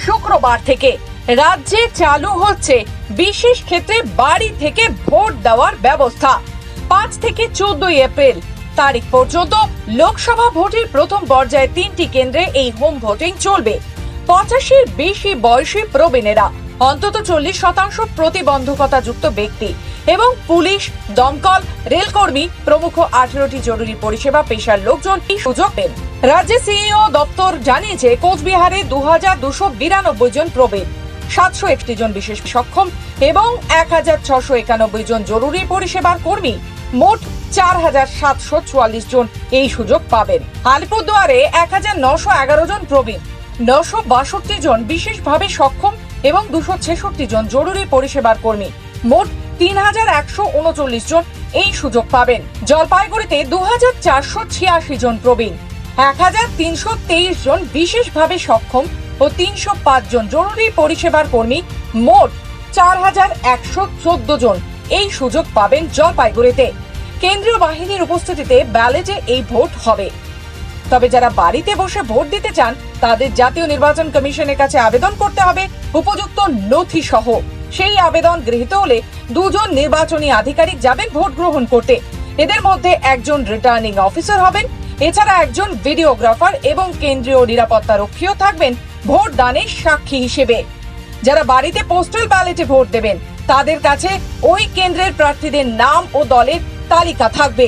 শুক্রবার থেকে রাজ্যে চালু হচ্ছে বিশেষ ক্ষেত্রে বাড়ি থেকে ভোট দেওয়ার ব্যবস্থা। 5 থেকে 14 এপ্রিল তারিখ পর্যন্ত লোকসভা ভোটের প্রথম পর্যায়ে 3টি কেন্দ্রে এই হোম ভোটিং চলবে। 85-এর বেশি বয়সী প্রবীণেরা, অন্তত 40% প্রতিবন্ধকতাযুক্ত ব্যক্তি এবং পুলিশ, দমকল, রেলকর্মী প্রমুখ 18টি জরুরি পরিষেবা পেশার লোকজন এই সুযোগ পেন। রাজ্যে সিইও দপ্তর জানিয়েছে, কোচবিহারে 2292 জন প্রবীণ, 701 জন বিশেষ সক্ষম এবং 1691 জন জরুরি পরিষেবার কর্মী, মোট 4744 জন এই সুযোগ পাবেন। আলিপুরদুয়ারে 1911 জন প্রবীণ, 962 জন বিশেষভাবে সক্ষম এবং 266 জন জরুরি পরিষেবার কর্মী, মোট 3139 জন এই সুযোগ পাবেন। জলপাইগুড়িতে 2486 জন প্রবীণ, 1323 জন বিশেষভাবে সক্ষম ও 305 জন জরুরি পরিষেবার কর্মী, মোট 4114 জন এই সুযোগ পাবেন জলপাইগুড়িতে। কেন্দ্রীয় বাহিনীর উপস্থিতিতে ব্যালটে এই ভোট হবে। তবে যারা বাড়িতে বসে ভোট দিতে চান তাদের জাতীয় নির্বাচন কমিশনের কাছে আবেদন করতে হবে উপযুক্ত নথি সহ। সেই আবেদন গৃহীত হলে 2 জন নির্বাচনী আধিকারিক যাবেন ভোট গ্রহণ করতে। এদের মধ্যে একজন রিটার্নিং অফিসার হবেন, এছাড়া একজন ভিডিওগ্রাফার এবং কেন্দ্রীয় নিরাপত্তা রক্ষীও থাকবেন ভোট দানের সাক্ষী হিসেবে। যারা বাড়িতে পোস্টাল ব্যালটে ভোট দেবেন তাদের কাছে ওই কেন্দ্রের প্রার্থীদের নাম ও দলের তালিকা থাকবে।